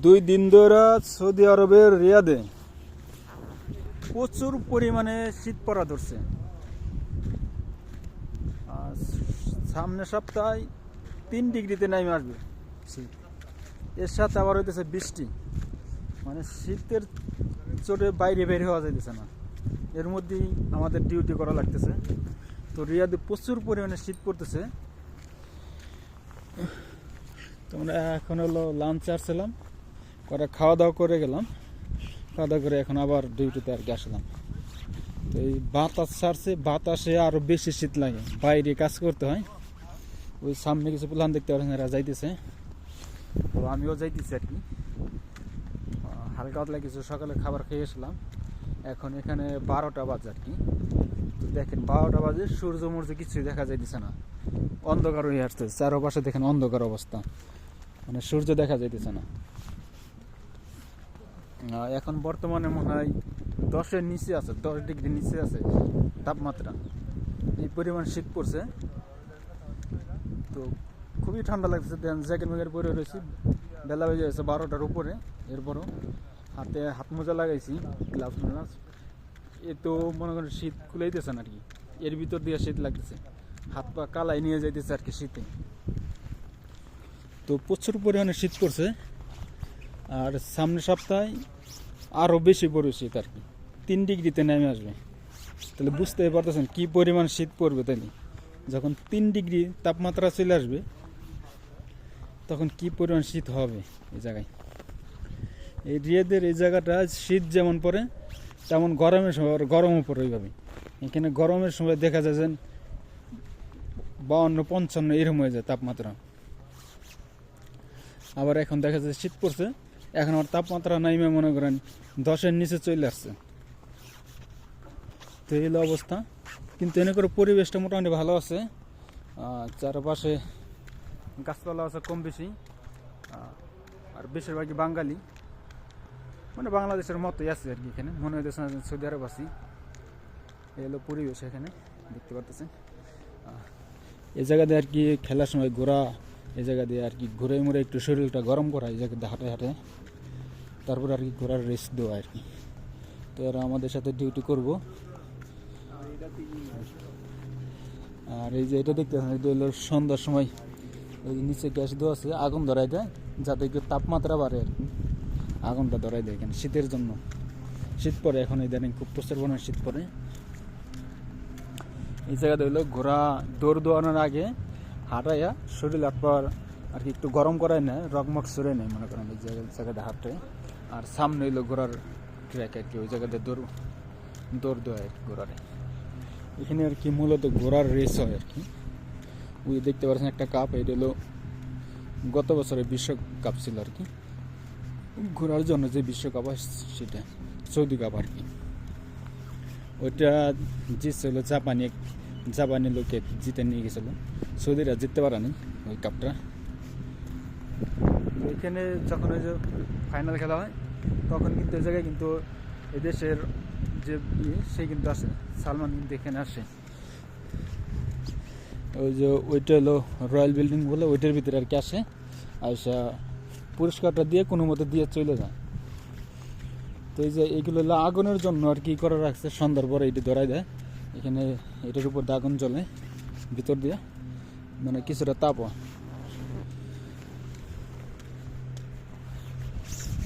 2 দিন ধরে সৌদি আরবের রিয়াদে প্রচুর পরিমাণে শীত পড়া ধরছে। সামনের সপ্তাহে 3 ডিগ্রিতে নেমে আসবে শীত। এর সাথে আবার হইতেছে বৃষ্টি, মানে শীতের চোটে বাইরে বের হওয়া যাইতেছে না। এর মধ্যেই আমাদের ডিউটি করা লাগতেছে। তো রিয়াদে প্রচুর পরিমাণে শীত পড়তেছে। তোমরা এখন হলো লাঞ্চ আসছিলাম, করে খাওয়া দাওয়া করে গেলাম। খাওয়া দাওয়া করে এখন আবার ডিউটিতে আর কি আসলাম। তো এই বাতাস ছাড়ছে, বাতাসে আরও বেশি শীত লাগে, বাইরে কাজ করতে হয়। ওই সামনে কিছু প্ল্যান দেখতে পাচ্ছেন, এরা যাইতেছে, তো আমিও যাইতেছি আর কি। হালকা পাতলা কিছু সকালে খাবার খেয়ে এসলাম। এখন এখানে 12টা বাজে আর কি। তো দেখেন 12টা বাজে, সূর্য মূর্য কিছুই দেখা যাইতেছে না, অন্ধকার হয়ে আসছে চারপাশে। দেখেন অন্ধকার অবস্থা, মানে সূর্য দেখা যাইতেছে না। এখন বর্তমানে মনে হয় 10-এর নিচে আছে, 10 ডিগ্রি নিচে আছে তাপমাত্রা। এই পরিমাণ শীত পড়ছে, তো খুবই ঠান্ডা লাগছে। জ্যাকেট ম্যাকেট পরে রয়েছি, বেলা বেজে গেছে 12টার উপরে। এরপরও হাতে হাত মোজা লাগাইছি, গ্লাভস ম্লাভস। এ তো মনে করেন শীত খুলেইতেছে না আর কি, এর ভিতর দিয়ে শীত লাগতেছে, হাত পা কালাই নিয়ে যাইতেছে আর কি শীতে। তো প্রচুর পরিমাণে শীত পড়ছে, আর সামনের সপ্তাহে আরও বেশি পড়বে শীত আর কি। 3 ডিগ্রিতে নেমে আসবে। তাহলে বুঝতে পারতেছেন কী পরিমাণ শীত পড়বে। তাইলে যখন 3 ডিগ্রি তাপমাত্রা চলে আসবে, তখন কি পরিমাণ শীত হবে এই জায়গায়। এই রিয়াদের এই জায়গাটা শীত যেমন পড়ে, তেমন গরমের সময় গরমও পড়ে ওইভাবে। এখানে গরমের সময় দেখা যায় যে 52-55 এরকম হয়ে যায় তাপমাত্রা। আবার এখন দেখা যাচ্ছে শীত পড়ছে, এখন আমার তাপমাত্রা নাইমে মনে করেন 10-এর নিচে চলে আসছে। তো এই হলো অবস্থা। কিন্তু এনে করে পরিবেশটা মোটামুটি ভালো আছে, চারপাশে গাছপালা আছে কম বেশি, আর বেশিরভাগই বাঙালি, মানে বাংলাদেশের মতোই আছে আর কি। এখানে মনে হইতেছে না সৌদি আরব আছি। এই হলো পরিবেশ এখানে দেখতে পারতেছেন। এই জায়গা দিয়ে আর কি খেলার সময় ঘোরা, এই জায়গা দিয়ে আর কি ঘুরে মুড়ে একটু শরীরটা গরম করা, এই জায়গাতে হাঁটে হাঁটে, তারপর আর কি ঘোরার রেস্ট দেওয়া আর কি। তো এরা আমাদের সাথে ডিউটি করবো। আর এই যে এটা দেখতে পাচ্ছেন, এটা হলো সন্ধ্যার সময় ওই নিচে গ্যাস দেওয়া আছে, আগুন ধরাই দেয় যাতে একটু তাপমাত্রা বাড়ে আর কি। আগুনটা ধরাই দেয় এখানে শীতের জন্য। শীত পড়ে এখন, এই জানেন খুব প্রচুর পরিমাণে শীত পড়ে। এই জায়গাটা হলো ঘোরা, দৌড় দৌড়ানোর আগে হাঁটাইয়া শরীর আপনার আর কি একটু গরম করায় নেয়, রকমক সরে নেয় মনে করেন এই জায়গাটা হাঁটে। আর সামনে হইলো ঘোরার ট্র্যাক আর কি, ওই জায়গাতে দৌড় দেওয়া আর কি ঘোরারে। এখানে আর কি মূলত ঘোড়ার রেস হয় আর কি। ওই দেখতে পাচ্ছেন একটা কাপ, এটা হলো গত বছরের বিশ্বকাপ ছিল আর কি। ঘোরার জন্য যে বিশ্বকাপ হয় সেটা সৌদি কাপ আর কি। ওইটা জিতছিল জাপানি লোকে জিতে নিয়ে গেছিল, সৌদিরা জিততে পারেনি ওই কাপটা। এখানে যখন ওই যে ফাইনাল খেলা হয়, তখন কিন্তু এই জায়গায় কিন্তু এদেশের যে সে কিন্তু আসে, সালমান কিন্তু এখানে আসে। ওই যে ওইটা হলো রয়্যাল বিল্ডিং বলে, ওইটার ভিতরে আর কি আসে, আইসা পুরস্কারটা দিয়ে কোনো মতো দিয়ে চলে যায়। তো এই যে এইগুলো হলো আগুনের জন্য আর কি করে রাখছে, সন্ধ্যার পরে এটি ধরাই দেয় এখানে। এটার উপর দিয়ে আগুন জ্বলে ভিতর দিয়ে, মানে কিছুটা তাপ হয়।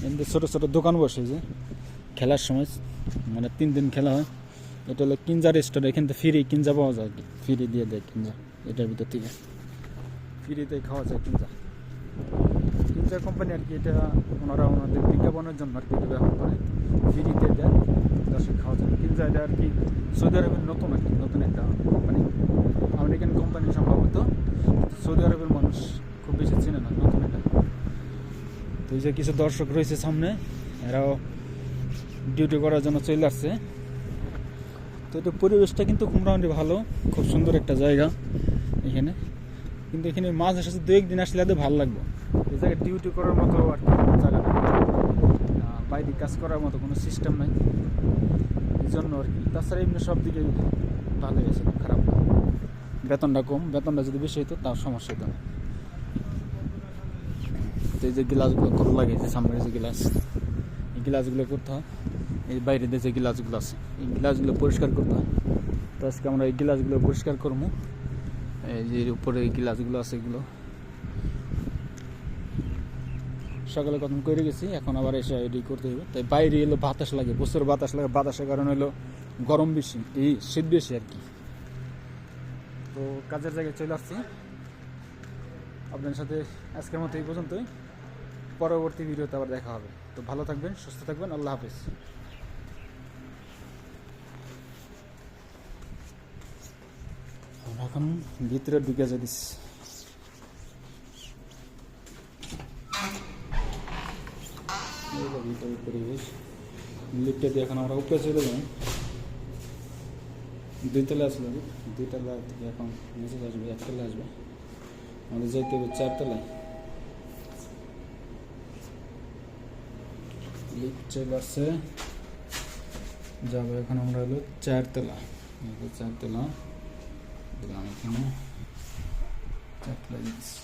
এমনি ছোটো ছোটো দোকান বসে যে খেলার সময়, মানে 3 দিন খেলা হয়। এটা হলো কিনজা রেস্টুরেন্ট, এখান থেকে ফ্রি কিনজা পাওয়া যায়, ফ্রি দিয়ে দেয় কিনজা। এটার ভিতর থেকে ফ্রিতে খাওয়া যায় কিনজা কোম্পানি আর কি। এটা ওনারা ওনাদের বিজ্ঞাপনের জন্য আর কি এটা ব্যবহার করে, ফ্রিতে দেয় দর্শক খাওয়া যায় কিনজা। এটা আর কি সৌদি আরবের নতুন আর কি, নতুন একটা কোম্পানি, আমেরিকান কোম্পানি সম্ভবত। সৌদি আরবের মানুষ খুব বেশি চেনে না, নতুন এটা। তো এই যে কিছু দর্শক রয়েছে সামনে, এরাও ডিউটি করার জন্য চলে আসছে। তো এটা পরিবেশটা কিন্তু মোটামুটি ভালো, খুব সুন্দর একটা জায়গা এখানে। কিন্তু এখানে মাঝে সাথে 2-1 দিন আসলে এত ভালো লাগবে। এই জায়গায় ডিউটি করার মতো আর কি জায়গা, বাইরে কাজ করার মতো কোনো সিস্টেম নাই, এই জন্য আর কি। তাছাড়া এমনি সব দিকে ভালো হয়েছে, খারাপ না। বেতনটা কম, বেতনটা যদি বেশি হতো তাও সমস্যা হতো না। করতে এই যে গ্লাসগুলো করা লাগে, যে সামনের যে গ্লাস, এই গ্লাসগুলো করতে হয়। এই বাইরে যে গ্লাসগুলো আছে এই গ্লাসগুলো পরিষ্কার করতে হয়। তো আজকে আমরা এই গ্লাসগুলো পরিষ্কার করবো। এই যে উপরে এই গ্লাসগুলো আছে এগুলো সকালে কখন করে গেছি, এখন আবার এসে রেডি করতে হবে। তাই বাইরে এলো বাতাস লাগে, প্রচুর বাতাস লাগে, বাতাসের কারণে হলো গরম বেশি, এই শীত বেশি আর কি। তো কাজের জায়গায় চলে আসছি। আপনাদের সাথে আজকের মতো এই পর্যন্তই, পরবর্তী ভিডিওতে আবার দেখা হবে। তো ভালো থাকবেন, সুস্থ থাকবেন, আল্লাহ হাফেজ। এখন ভিতরে ঢুকে যাচ্ছি। ভিতরে পরিবেশ লিফটে দিয়ে এখন আমরা উপরে চলে যাই। 2 তলা আসলে 2 তলা থেকে এখন নিচে আসবে, 1 তলা আসবে, আমাদের যাইতে হবে 4 তলায়। লিফট চলে আসছে, যাবো এখন আমরা হলো 4 তলা। 4 তলা দিলাম, এখানে 4 তলা দিচ্ছি।